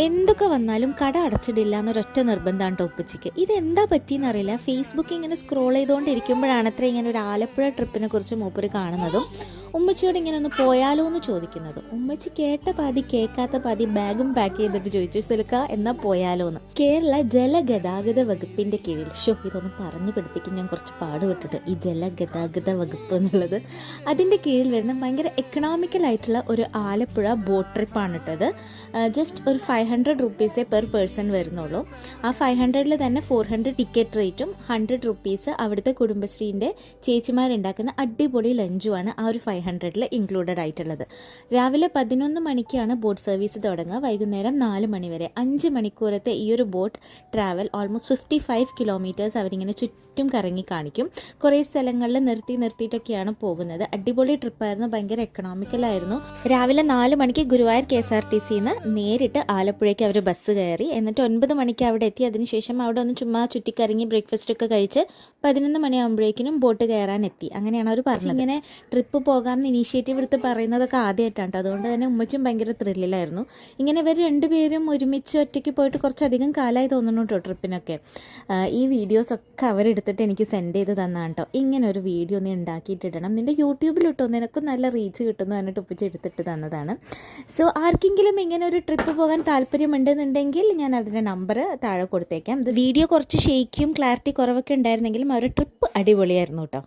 എന്തൊക്കെ വന്നാലും കട അടച്ചിടില്ല എന്നൊരൊറ്റ നിർബന്ധമാണ് കേട്ടോ ഉപ്പച്ചിക്ക്. ഇതെന്താ പറ്റിയെന്നറിയില്ല. ഫേസ്ബുക്ക് ഇങ്ങനെ സ്ക്രോൾ ചെയ്തുകൊണ്ടിരിക്കുമ്പോഴാണ് അത്ര ഇങ്ങനെ ഒരു ആലപ്പുഴ ട്രിപ്പിനെ കുറിച്ച് മൂപ്പര് കാണുന്നതും ഉമ്മച്ചിയോട് ഇങ്ങനെ ഒന്ന് പോയാലോ എന്ന് ചോദിക്കുന്നത്. ഉമ്മച്ചി കേട്ട പാതി കേൾക്കാത്ത പാതി ബാഗും പാക്ക് ചെയ്തിട്ട് ചോദിച്ചു, സിൽക്ക എന്നാൽ പോയാലോ എന്ന്. കേരള ജലഗതാഗത വകുപ്പിൻ്റെ കീഴിൽ ഇതൊന്ന് പറഞ്ഞു പഠിപ്പിക്കും ഞാൻ കുറച്ച് പാടുപെട്ടിട്ട്. ഈ ജലഗതാഗത വകുപ്പ് എന്നുള്ളത് അതിൻ്റെ കീഴിൽ വരുന്ന ഭയങ്കര എക്കണോമിക്കലായിട്ടുള്ള ഒരു ആലപ്പുഴ ബോട്ട് ട്രിപ്പാണ് കേട്ടത്. ജസ്റ്റ് ഒരു 500 റുപ്പീസേ പെർ പേഴ്സൺ വരുന്നുള്ളൂ. ആ 500 തന്നെ 400 ടിക്കറ്റ് റേറ്റും 100 റുപ്പീസ് അവിടുത്തെ കുടുംബശ്രീൻ്റെ ചേച്ചിമാരുണ്ടാക്കുന്ന അടിപൊളി ലഞ്ചുമാണ് ആ ഒരു 500 ഇൻക്ലൂഡഡ് ആയിട്ടുള്ളത്. രാവിലെ 11 മണിക്കാണ് ബോട്ട് സർവീസ് തുടങ്ങുക. വൈകുന്നേരം 4 മണി വരെ 5 മണിക്കൂറത്തെ ഈ ഒരു ബോട്ട് ട്രാവൽ ഓൾമോസ്റ്റ് 55 കിലോമീറ്റേഴ്സ് അവരിങ്ങനെ ചുറ്റും കറങ്ങി കാണിക്കും. കുറേ സ്ഥലങ്ങളിൽ നിർത്തിയിട്ടൊക്കെയാണ് പോകുന്നത്. അടിപൊളി ട്രിപ്പായിരുന്നു, ഭയങ്കര എക്കണോമിക്കലായിരുന്നു. രാവിലെ 4 മണിക്ക് ഗുരുവായൂർ KSRTCന്ന് നേരിട്ട് ആലപ്പുഴയ്ക്ക് അവർ ബസ് കയറി. എന്നിട്ട് 9 മണിക്ക് അവിടെ എത്തി. അതിനുശേഷം അവിടെ ഒന്ന് ചുമ്മാ ചുറ്റിക്കറങ്ങി ബ്രേക്ക്ഫാസ്റ്റ് ഒക്കെ കഴിച്ച് 11 മണിയാകുമ്പോഴേക്കിനും ബോട്ട് കയറാൻ എത്തി. അങ്ങനെയാണ് അവർ പറഞ്ഞത്. ഇങ്ങനെ ട്രിപ്പ് പോകാമെന്ന് ഇനീഷ്യേറ്റീവ് എടുത്ത് പറയുന്നതൊക്കെ ആദ്യമായിട്ടാണ്. അതുകൊണ്ട് തന്നെ ഉമ്മച്ചും ഭയങ്കര ത്രില്ലിലായിരുന്നു. ഇങ്ങനെ ഇവർ രണ്ടുപേരും ഒരുമിച്ച് ഒറ്റയ്ക്ക് പോയിട്ട് കുറച്ചധികം കാലമായി തോന്നുന്നു കേട്ടോ ട്രിപ്പിനൊക്കെ. ഈ വീഡിയോസൊക്കെ അവരെടുത്തിട്ട് എനിക്ക് സെൻഡ് ചെയ്ത് തന്നാണ് കേട്ടോ. ഇങ്ങനെ ഒരു വീഡിയോ നീ ഉണ്ടാക്കിയിട്ടിടണം, നിൻ്റെ യൂട്യൂബിലിട്ടോ, നിനക്കും നല്ല റീച്ച് കിട്ടുന്നു എന്നിട്ട് ഉപ്പിച്ച് എടുത്തിട്ട് തന്നതാണ്. സോ ആർക്കെങ്കിലും ഇങ്ങനെ ഒരു ട്രിപ്പ് പോകാൻ താല്പര്യമുണ്ടെന്നുണ്ടെങ്കിൽ ഞാൻ അതിൻ്റെ നമ്പർ താഴെ കൊടുത്തേക്കാം. വീഡിയോ കുറച്ച് ഷെയ്ക്കും ക്ലാരിറ്റി കുറവൊക്കെ ഉണ്ടായിരുന്നെങ്കിലും ആ ഒരു ട്രിപ്പ് അടിപൊളിയായിരുന്നു കേട്ടോ.